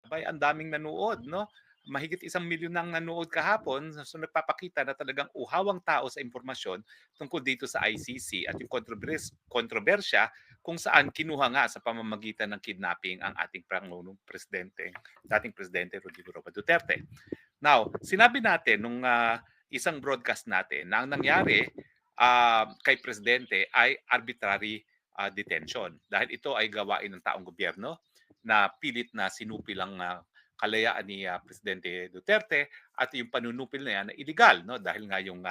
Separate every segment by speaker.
Speaker 1: Abay, ang daming nanood, no? Mahigit 1 milyon ang nanood kahapon. So nagpapakita na talagang uhawang tao sa impormasyon tungkol dito sa ICC at yung kontrobersya kung saan kinuha nga sa pamamagitan ng kidnapping ang ating Pangulong Presidente, dating Presidente Rodrigo Roa Duterte. Now, sinabi natin nung isang broadcast natin na ang nangyari kay Presidente ay arbitrary detention dahil ito ay gawain ng taong gobyerno na pilit na sinupil ang kalayaan ni Presidente Duterte at yung panunupil na yan na illegal, no? Dahil nga yung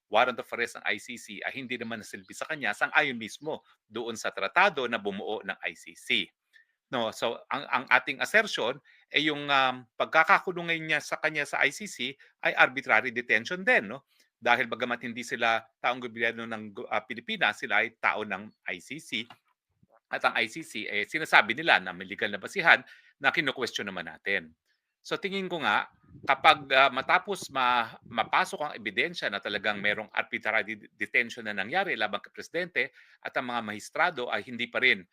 Speaker 1: warrant of arrest ng ICC ay hindi naman nasilbi sa kanya sang-ayon mismo doon sa tratado na bumuo ng ICC. No, so ang ating assertion ay yung pagkakakulong niya sa kanya sa ICC ay arbitrary detention din, no? Dahil bagamat hindi sila taong gobyerno ng Pilipinas, sila ay tao ng ICC at ang ICC eh sinasabi nila na may legal na basihan na kino-question naman natin. So tingin ko nga kapag matapos mapasok ang ebidensya na talagang merong arbitrary detention na nangyari laban kay presidente at ang mga mahistrado ay hindi pa rin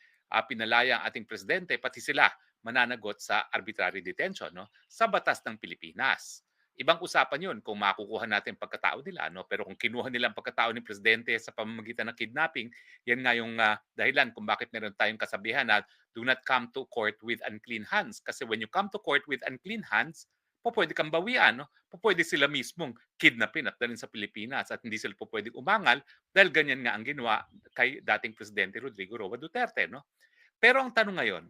Speaker 1: pinalaya ang ating presidente, pati sila mananagot sa arbitrary detention, no, sa batas ng Pilipinas. Ibang usapan yun kung makukuha natin pagkatao nila, no? Pero kung kinuha nila ang pagkatao ni presidente sa pamamagitan ng kidnapping, yan nga yung dahilan kung bakit meron tayong kasabihan na do not come to court with unclean hands. Kasi when you come to court with unclean hands, pwede kang bawian, no? Pwede sila mismong kidnapin at dalhin sa Pilipinas at hindi sila pwedeng umangal dahil ganyan nga ang ginawa kay dating Presidente Rodrigo Roa Duterte, no? Pero ang tanong ngayon,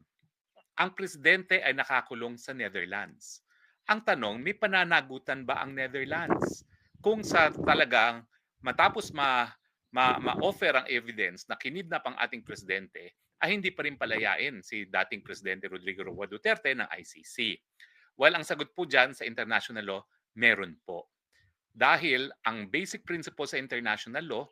Speaker 1: ang presidente ay nakakulong sa Netherlands. Ang tanong, may pananagutan ba ang Netherlands? Kung sa talagang matapos ma-offer ang evidence na kinidnap ang ating presidente, ay hindi pa rin palayain si dating Presidente Rodrigo Roa Duterte ng ICC. Well, ang sagot po dyan sa international law, meron po. Dahil ang basic principle sa international law,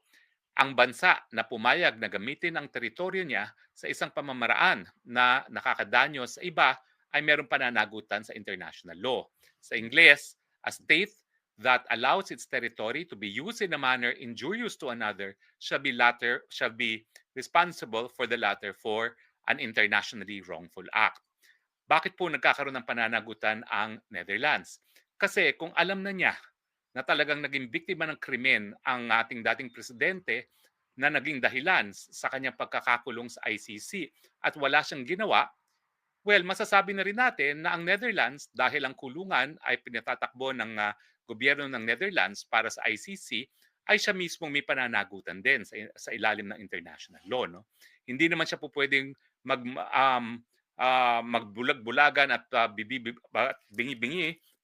Speaker 1: ang bansa na pumayag na gamitin ang teritoryo niya sa isang pamamaraan na nakakadanyo sa iba ay mayroong pananagutan sa international law. Sa Ingles, a state that allows its territory to be used in a manner injurious to another shall be responsible for the latter for an internationally wrongful act. Bakit po nagkakaroon ng pananagutan ang Netherlands? Kasi kung alam na niya na talagang naging biktima ng krimen ang ating dating presidente na naging dahilan sa kanyang pagkakakulong sa ICC at wala siyang ginawa, well, masasabi na rin natin na ang Netherlands, dahil ang kulungan ay pinatatakbo ng gobyerno ng Netherlands para sa ICC, ay siya mismong may pananagutan din sa ilalim ng international law. No? Hindi naman siya po pwedeng magbulag-bulagan at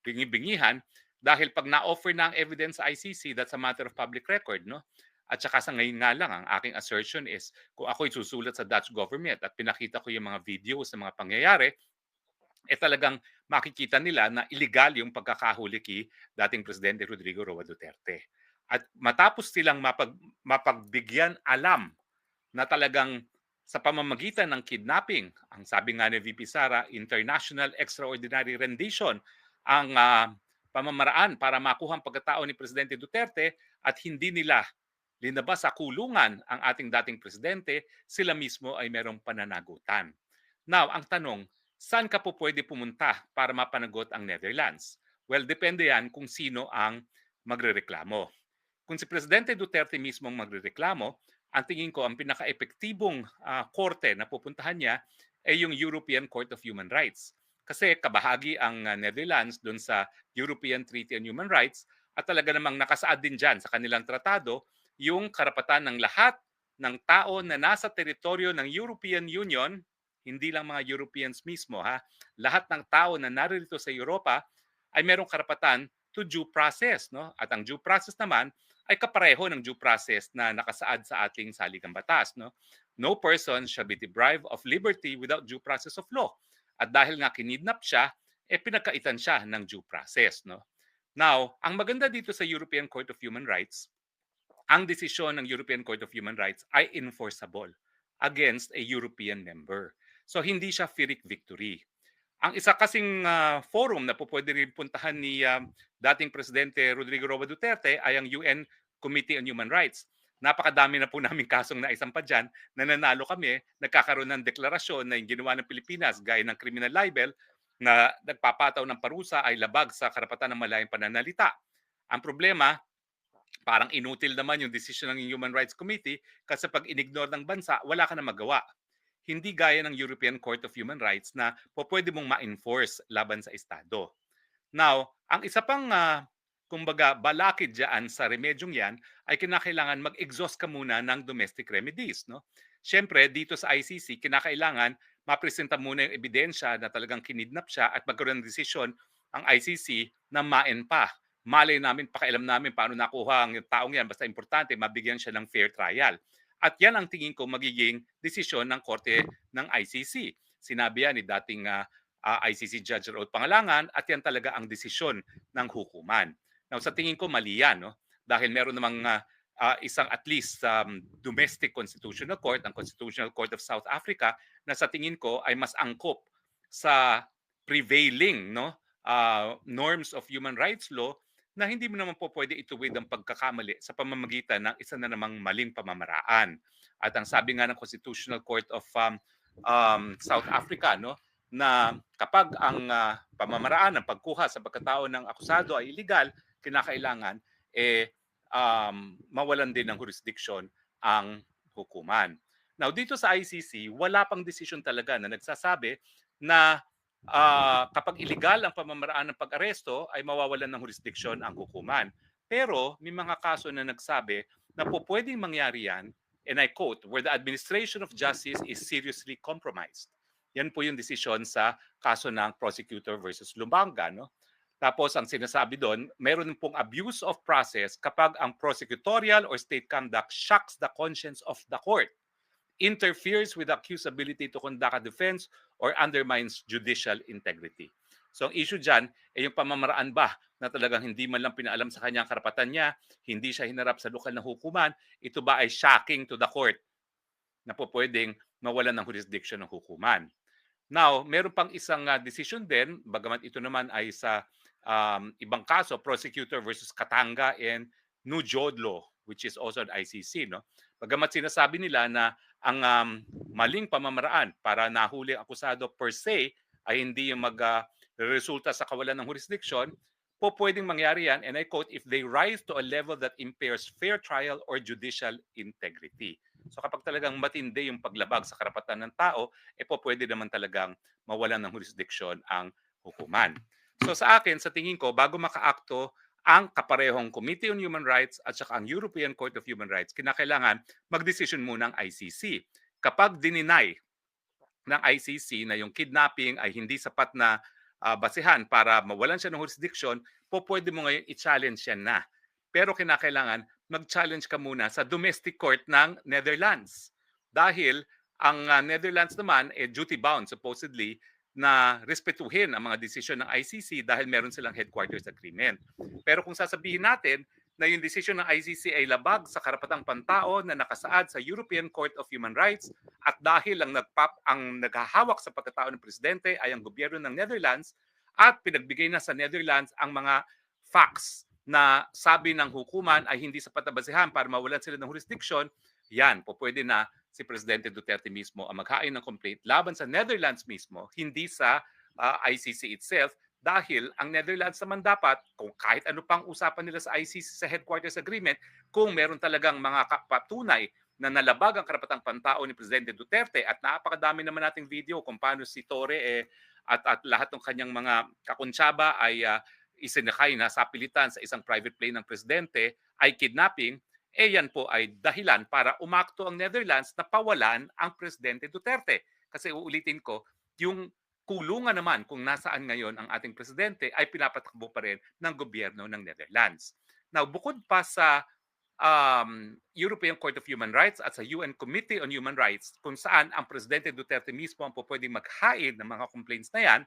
Speaker 1: bingi-bingihan dahil pag na-offer na ang evidence sa ICC, that's a matter of public record, no? At saka sa ngayon nga lang, ang aking assertion is, kung ako'y susulat sa Dutch government at pinakita ko yung mga videos sa mga pangyayari, eh talagang makikita nila na illegal yung pagkakahuli kay dating Presidente Rodrigo Roa Duterte. At matapos silang mapagbigyan alam na talagang sa pamamagitan ng kidnapping, ang sabi nga ni VP Sara, international extraordinary rendition, ang pamamaraan para makuha ang pagkatao ni Presidente Duterte at hindi nila linabas sa kulungan ang ating dating presidente, sila mismo ay merong pananagutan. Now, ang tanong, saan ka po pwede pumunta para mapanagot ang Netherlands? Well, depende yan kung sino ang magrereklamo. Kung si Presidente Duterte mismo ang magrereklamo, ang tingin ko ang pinaka-epektibong korte na pupuntahan niya ay yung European Court of Human Rights. Kasi kabahagi ang Netherlands doon sa European Treaty on Human Rights at talaga namang nakasaad din dyan sa kanilang tratado yung karapatan ng lahat ng tao na nasa teritoryo ng European Union, hindi lang mga Europeans mismo, ha, lahat ng tao na naririto sa Europa ay merong karapatan to due process, no? At ang due process naman ay kapareho ng due process na nakasaad sa ating saligang batas, no? No person shall be deprived of liberty without due process of law. At dahil nga kinidnap siya, pinagkaitan siya ng due process, no? Now, ang maganda dito sa European Court of Human Rights, ang desisyon ng European Court of Human Rights ay enforceable against a European member. So hindi siya Pyrrhic victory. Ang isa kasing forum na pwede rin puntahan ni dating Presidente Rodrigo Roa Duterte ay ang UN Committee on Human Rights. Napakadami na po namin kasong naisampa dyan na nanalo kami, nagkakaroon ng deklarasyon na yung ginawa ng Pilipinas gaya ng criminal libel na nagpapataw ng parusa ay labag sa karapatan ng malayang pananalita. Ang problema, parang inutil naman yung desisyon ng Human Rights Committee kasi pag inignore ng bansa, wala ka na magawa. Hindi gaya ng European Court of Human Rights na pwede mong ma-enforce laban sa Estado. Now, ang isa pang kumbaga balakid diyan sa remedyong 'yan ay kinakailangan mag-exhaust ka muna ng domestic remedies, no? Siyempre dito sa ICC kinakailangan mapresenta muna yung ebidensya na talagang kinidnap siya at magkaroon ng desisyon ang ICC na maen pa. Malay namin, pakialam namin paano nakuha ang taong yan. Basta importante, mabigyan siya ng fair trial. At yan ang tingin ko magiging desisyon ng korte ng ICC. Sinabi yan ni dating ICC Judge Rod Pangalangan at yan talaga ang desisyon ng hukuman. Now sa tingin ko mali yan, no? Dahil meron namang isang at least domestic constitutional court, ang Constitutional Court of South Africa, na sa tingin ko ay mas angkop sa prevailing norms of human rights law na hindi mo naman po pwede ituwid ang pagkakamali sa pamamagitan ng isa na namang maling pamamaraan. At ang sabi nga ng Constitutional Court of South Africa, no, na kapag ang pamamaraan ng pagkuha sa pagkatao ng akusado ay illegal, kinakailangan mawalan din ng jurisdiction ang hukuman. Now, dito sa ICC, wala pang desisyon talaga na nagsasabi na kapag illegal ang pamamaraan ng pag-aresto ay mawawalan ng jurisdiction ang hukuman. Pero may mga kaso na nagsabi na pwedeng mangyari yan, and I quote, where the administration of justice is seriously compromised. Yan po yung desisyon sa kaso ng prosecutor versus Lumbanga, no? Tapos ang sinasabi doon, meron pong abuse of process kapag ang prosecutorial or state conduct shocks the conscience of the court, interferes with the accused's ability to conduct a defense, or undermines judicial integrity. So ang issue dyan ay yung pamamaraan ba na talagang hindi man lang pinaalam sa kanya ang karapatan niya, hindi siya hinarap sa lokal na hukuman, ito ba ay shocking to the court na pwedeng mawalan ng jurisdiction ng hukuman. Now, meron pang isang decision din, bagamat ito naman ay sa ibang kaso, prosecutor versus Katanga and Nujodlo, which is also an ICC. No? Bagamat sinasabi nila na ang maling pamamaraan para nahuli ang akusado per se ay hindi yung resulta sa kawalan ng jurisdiction, pwedeng mangyari yan, and I quote, if they rise to a level that impairs fair trial or judicial integrity. So kapag talagang matindi yung paglabag sa karapatan ng tao, pwede naman talagang mawalan ng jurisdiction ang hukuman. So sa akin, sa tingin ko, bago makaakto ang kaparehong Committee on Human Rights at saka ang European Court of Human Rights, kinakailangan mag-decision muna ang ICC. Kapag dininay ng ICC na yung kidnapping ay hindi sapat na basihan para mawalan siya ng jurisdiction, pwede mo ngayon i-challenge yan na. Pero kinakailangan mag-challenge ka muna sa domestic court ng Netherlands. Dahil ang Netherlands naman duty-bound supposedly na respetuhin ang mga desisyon ng ICC dahil meron silang headquarters agreement. Pero kung sasabihin natin na yung desisyon ng ICC ay labag sa karapatang pantao na nakasaad sa European Court of Human Rights at dahil ang naghahawak sa pagkatao ng presidente ay ang gobyerno ng Netherlands at pinagbigay na sa Netherlands ang mga facts na sabi ng hukuman ay hindi sapat na basehan para mawalan sila ng jurisdiction, yan, pwede na si Presidente Duterte mismo ang maghain ng complaint laban sa Netherlands mismo, hindi sa ICC itself, dahil ang Netherlands naman dapat, kung kahit ano pang usapan nila sa ICC sa headquarters agreement, kung meron talagang mga patunay na nalabag ang karapatang pantao ni Presidente Duterte at napakadami naman nating video kung paano si Torre at lahat ng kanyang mga kakuntsaba ay isinakay na sa pilitan sa isang private plane ng presidente ay kidnapping, yan po ay dahilan para umakto ang Netherlands na pawalan ang Presidente Duterte. Kasi uulitin ko, yung kulungan naman kung nasaan ngayon ang ating presidente ay pinapatakbo pa rin ng gobyerno ng Netherlands. Now, bukod pa sa European Court of Human Rights at sa UN Committee on Human Rights, kung saan ang Presidente Duterte mismo ang pwedeng maghain ng mga complaints na yan,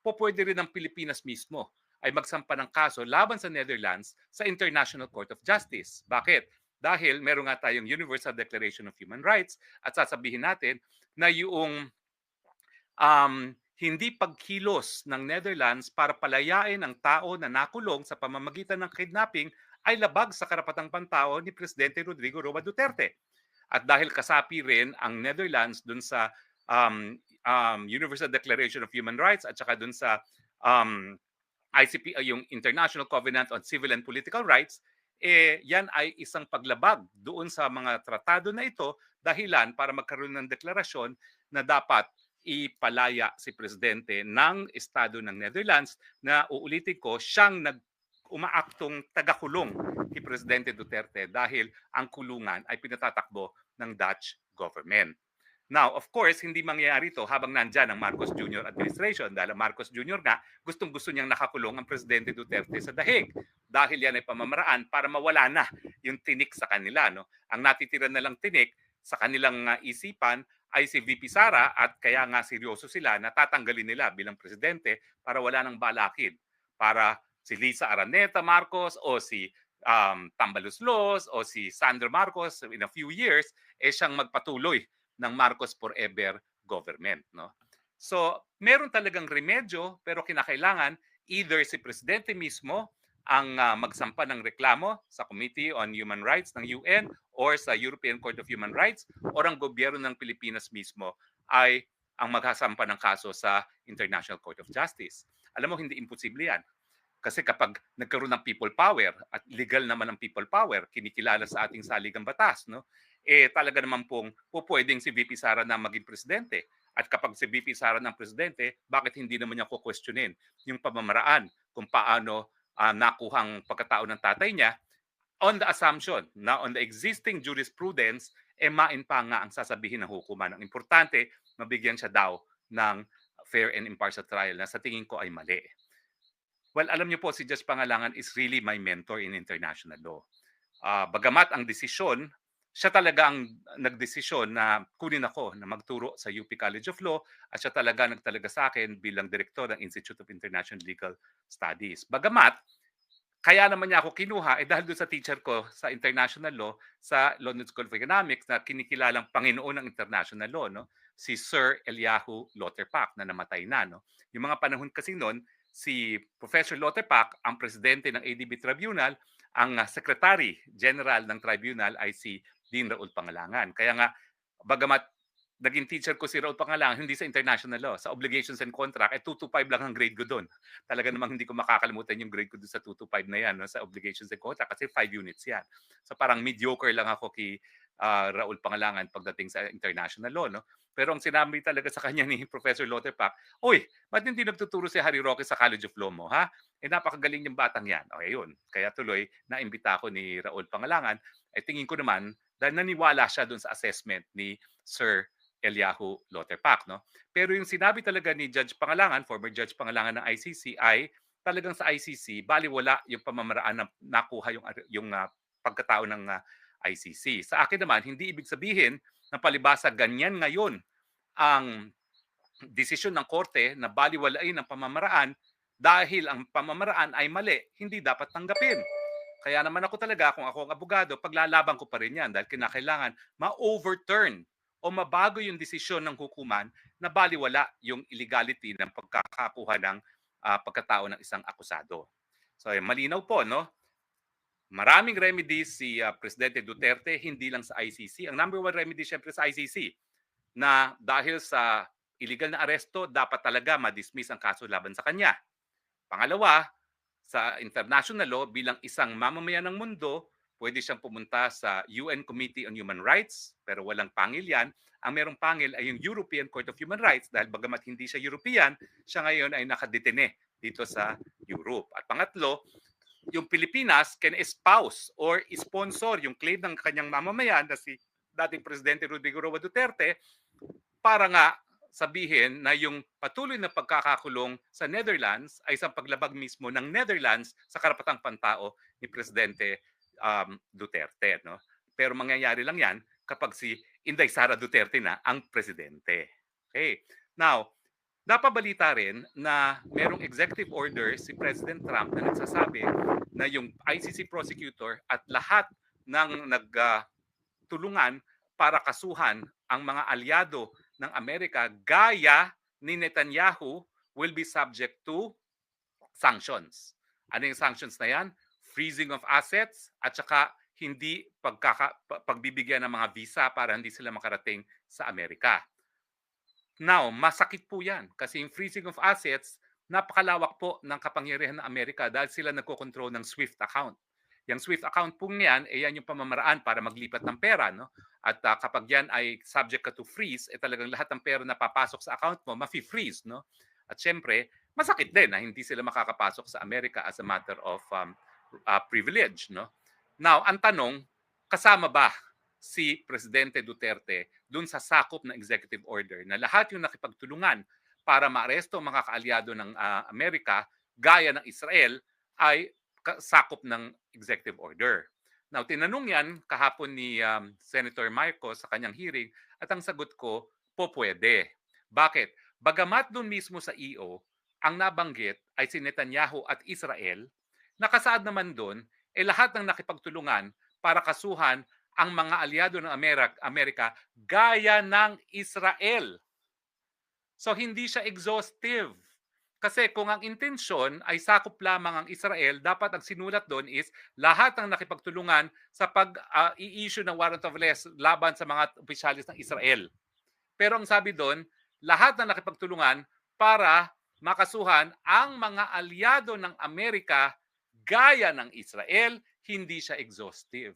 Speaker 1: pwede rin ang Pilipinas mismo ay magsampa ng kaso laban sa Netherlands sa International Court of Justice. Bakit? Dahil meron nga tayong Universal Declaration of Human Rights at sasabihin natin na yung hindi pagkilos ng Netherlands para palayain ang tao na nakulong sa pamamagitan ng kidnapping ay labag sa karapatang pantao ni Presidente Rodrigo Roa Duterte. At dahil kasapi rin ang Netherlands dun sa Universal Declaration of Human Rights at saka dun sa um, ICP, yung International Covenant on Civil and Political Rights, yan ay isang paglabag doon sa mga tratado na ito, dahilan para magkaroon ng deklarasyon na dapat ipalaya si presidente ng estado ng Netherlands na uulitin ko siyang umaaktong tagakulong ni Presidente Duterte dahil ang kulungan ay pinatatakbo ng Dutch government. Now, of course, hindi mangyayari ito habang nandyan ang Marcos Jr. administration dahil ang Marcos Jr. nga gustong-gusto niyang nakakulong ang Presidente Duterte sa dahig dahil yan ay pamamaraan para mawala na yung tinik sa kanila. No? Ang natitira na lang tinik sa kanilang isipan ay si VP Sara at kaya nga seryoso sila na tatanggalin nila bilang presidente para wala nang balakid. Para si Lisa Araneta Marcos o si Tambaluslos o si Sandro Marcos in a few years, siyang magpatuloy ng Marcos Forever government. No? So, meron talagang remedyo pero kinakailangan either si Presidente mismo ang magsampa ng reklamo sa Committee on Human Rights ng UN or sa European Court of Human Rights or ang gobyerno ng Pilipinas mismo ay ang maghasampa ng kaso sa International Court of Justice. Alam mo, hindi imposible yan. Kasi kapag nagkaroon ng people power at legal naman ang people power, kinikilala sa ating saligang batas, no? Talaga naman pong pupwedeng si VP Sara na maging presidente. At kapag si VP Sara ng presidente, bakit hindi naman niya kukwestiyonin yung pamamaraan kung paano nakuhang pagkatao ng tatay niya on the assumption na on the existing jurisprudence, main pa nga ang sasabihin ng hukuman. Ang importante, mabigyan siya daw ng fair and impartial trial na sa tingin ko ay mali. Well, alam niyo po, si Judge Pangalangan is really my mentor in international law. Bagamat ang desisyon, siya talaga ang nagdesisyon na kunin ako na magturo sa UP College of Law at siya talaga nagtalaga sa akin bilang direktor ng Institute of International Legal Studies. Bagamat, kaya naman niya ako kinuha dahil doon sa teacher ko sa international law sa London School of Economics na kinikilalang Panginoon ng international law, no? Si Sir Eliyahu Lauterbach na namatay na. No? Yung mga panahon kasi noon, si Professor Lauterbach ang presidente ng ADB Tribunal, ang Secretary General ng Tribunal ay si Dean Raul Pangalangan. Kaya nga, bagamat naging teacher ko si Raul Pangalangan, hindi sa international law, sa obligations and contract, 225 lang ang grade ko doon. Talaga namang hindi ko makakalimutan yung grade ko doon sa 225 na yan, no, sa obligations and contract, kasi 5 units yan. So parang mediocre lang ako kay Raul Pangalangan pagdating sa international law. No? Pero ang sinabi talaga sa kanya ni Professor Lauterbach, "Uy, ba't hindi nagtuturo si Harry Roque sa College of Law mo, ha? Napakagaling yung batang yan." Okay, yun. Kaya tuloy, naimbita ko ni Raul Pangalangan. Tingin ko naman, dahil naniwala siya doon sa assessment ni Sir Eliyahu Lauterbach. No? Pero yung sinabi talaga ni Judge Pangalangan, former Judge Pangalangan ng ICC, ay talagang sa ICC, baliwala yung pamamaraan na nakuha yung pagkatao ng ICC. Sa akin naman, hindi ibig sabihin na palibasa ganyan ngayon ang desisyon ng korte na baliwalain ang pamamaraan dahil ang pamamaraan ay mali, hindi dapat tanggapin. Kaya naman ako talaga, kung ako ang abogado, paglalaban ko pa rin yan dahil kinakailangan ma-overturn o mabago yung desisyon ng hukuman na baliwala yung illegality ng pagkakakuha ng pagkatao ng isang akusado. So, malinaw po, no? Maraming remedies si Presidente Duterte, hindi lang sa ICC. Ang number one remedy syempre sa ICC na dahil sa illegal na aresto, dapat talaga ma-dismiss ang kaso laban sa kanya. Pangalawa, sa international law, bilang isang mamamayan ng mundo, pwede siyang pumunta sa UN Committee on Human Rights, pero walang pangil yan. Ang merong pangil ay yung European Court of Human Rights dahil bagamat hindi siya European, siya ngayon ay nakadetene dito sa Europe. At pangatlo, yung Pilipinas can espouse or sponsor yung claim ng kanyang mamamayan na si dating Presidente Rodrigo Roa Duterte para nga sabihin na yung patuloy na pagkakakulong sa Netherlands ay isang paglabag mismo ng Netherlands sa karapatang pantao ni Presidente Duterte. No? Pero mangyayari lang yan kapag si Inday Sara Duterte na ang presidente. Okay. Now, napabalita rin na merong executive order si President Trump na nagsasabi na yung ICC prosecutor at lahat ng nagtulungan para kasuhan ang mga alyado ng Amerika gaya ni Netanyahu will be subject to sanctions. Ano yung sanctions na yan? Freezing of assets at saka hindi pagbibigyan ng mga visa para hindi sila makarating sa Amerika. Now, masakit po yan kasi yung freezing of assets, napakalawak po ng kapangyarihan ng Amerika dahil sila nagkokontrol ng SWIFT account. Yung SWIFT account po yan, yan yung pamamaraan para maglipat ng pera. No? At kapag yan ay subject ka to freeze, talagang lahat ng pera na papasok sa account mo, mafi-freeze. No? At syempre, masakit din na hindi sila makakapasok sa Amerika as a matter of privilege. No? Now, ang tanong, kasama ba si Presidente Duterte dun sa sakop ng executive order na lahat yung nakipagtulungan para maaresto ang mga kaalyado ng Amerika gaya ng Israel ay sakop ng executive order. Now, tinanong yan kahapon ni Senator Marcos sa kanyang hearing at ang sagot ko, po pwede. Bakit? Bagamat doon mismo sa EO, ang nabanggit ay si Netanyahu at Israel, nakasaad naman doon, lahat ng nakipagtulungan para kasuhan ang mga aliado ng Amerika gaya ng Israel. So hindi siya exhaustive. Kasi kung ang intensyon ay sakop lamang ang Israel, dapat ang sinulat doon is lahat ng nakipagtulungan sa pag-i-issue ng warrant of arrest laban sa mga opisyalis ng Israel. Pero ang sabi doon, lahat ng nakipagtulungan para makasuhan ang mga aliado ng Amerika gaya ng Israel, hindi siya exhaustive.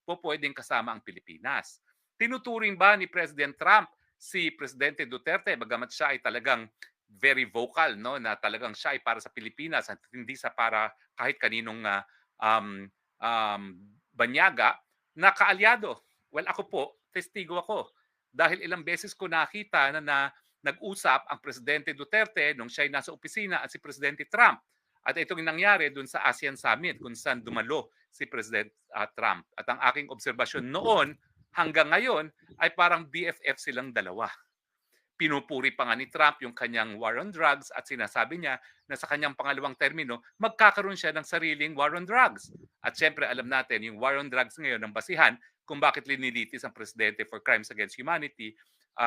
Speaker 1: Pwedeng kasama ang Pilipinas. Tinuturing ba ni President Trump si Presidente Duterte, bagamat siya ay talagang very vocal, no, na talagang siya ay para sa Pilipinas at hindi sa para kahit kaninong banyaga na kaalyado? Well, ako po, testigo ako. Dahil ilang beses ko nakita na nag-usap ang Presidente Duterte nung siya ay nasa opisina at si Presidente Trump. At itong nangyari dun sa ASEAN Summit kung saan dumalo si President Trump. At ang aking obserbasyon noon hanggang ngayon ay parang BFF silang dalawa. Pinupuri pa nga ni Trump yung kanyang war on drugs at sinasabi niya na sa kanyang pangalawang termino, magkakaroon siya ng sariling war on drugs. At syempre alam natin, yung war on drugs ngayon ang basihan kung bakit linilitis ang presidente for crimes against humanity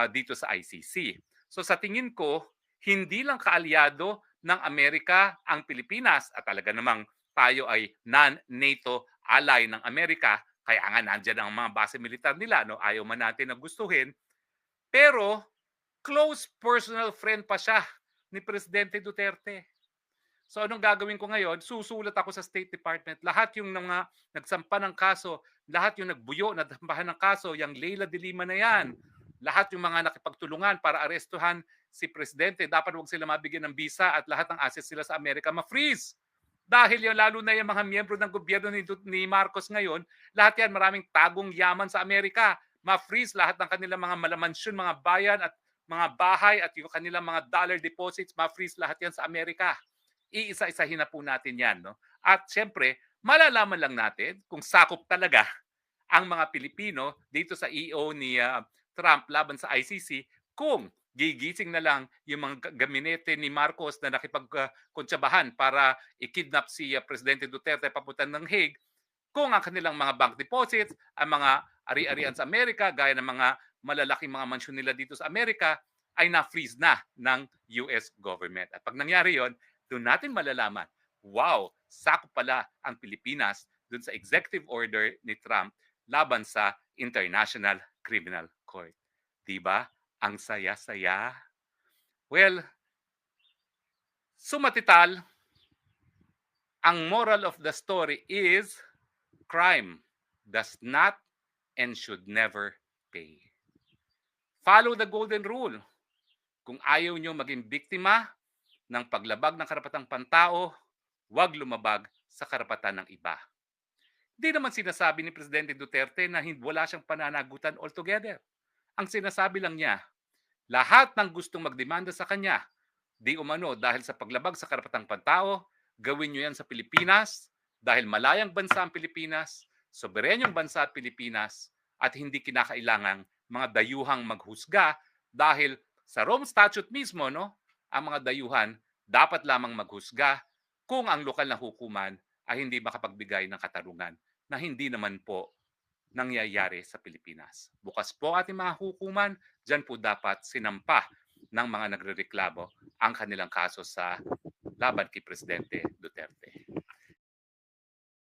Speaker 1: dito sa ICC. So sa tingin ko, hindi lang kaalyado ng Amerika ang Pilipinas at talaga namang tayo ay non-NATO ally ng Amerika, kaya nga nandiyan ang mga base militar nila, no? Ayaw man natin na gustuhin. Pero close personal friend pa siya ni Presidente Duterte. So anong gagawin ko ngayon? Susulat ako sa State Department. Lahat yung mga nagsampa ng kaso, lahat yung nagbuyo, nagsambahan ng kaso, yung Leila de Lima na yan, lahat yung mga nakipagtulungan para arestuhan si Presidente, dapat huwag sila mabigyan ng visa at lahat ng assets sila sa Amerika ma-freeze. Dahil yung lalo na yung mga miyembro ng gobyerno ni Marcos ngayon, lahat yan maraming tagong yaman sa Amerika. Ma-freeze lahat ng kanilang mga malamansyon, mga bayan at mga bahay at yung kanilang mga dollar deposits, ma-freeze lahat yan sa Amerika. Iisa-isahin na po natin yan. No? At syempre, malalaman lang natin kung sakop talaga ang mga Pilipino dito sa EO ni Trump laban sa ICC kung gigising na lang yung mga gabinete ni Marcos na nakipagkontsabahan para i-kidnap si Presidente Duterte papunta ng Hague, kung ang kanilang mga bank deposits, ang mga ari-arian sa Amerika, gaya ng mga malalaking mga mansyon nila dito sa Amerika, ay na-freeze na ng US government. At pag nangyari yon, doon natin malalaman, wow, sakop pala ang Pilipinas doon sa executive order ni Trump laban sa International Criminal Court. Diba? Ang saya-saya. Well, sumatital, ang moral of the story is crime does not and should never pay. Follow the golden rule. Kung ayaw nyo maging biktima ng paglabag ng karapatang pantao, huwag lumabag sa karapatan ng iba. Di naman sinasabi ni Presidente Duterte na wala siyang pananagutan altogether. Ang sinasabi lang niya, lahat ng gustong magdemanda sa kanya, di umano dahil sa paglabag sa karapatang pantao, gawin nyo yan sa Pilipinas dahil malayang bansa ang Pilipinas, soberenyong bansa at Pilipinas, at hindi kinakailangang mga dayuhang maghusga dahil sa Rome Statute mismo, no, ang mga dayuhan dapat lamang maghusga kung ang lokal na hukuman ay hindi makapagbigay ng katarungan na hindi naman po nangyayari sa Pilipinas. Bukas po ating mga hukuman, dyan po dapat sinampa ng mga nagrereklamo ang kanilang kaso sa laban kay Presidente Duterte.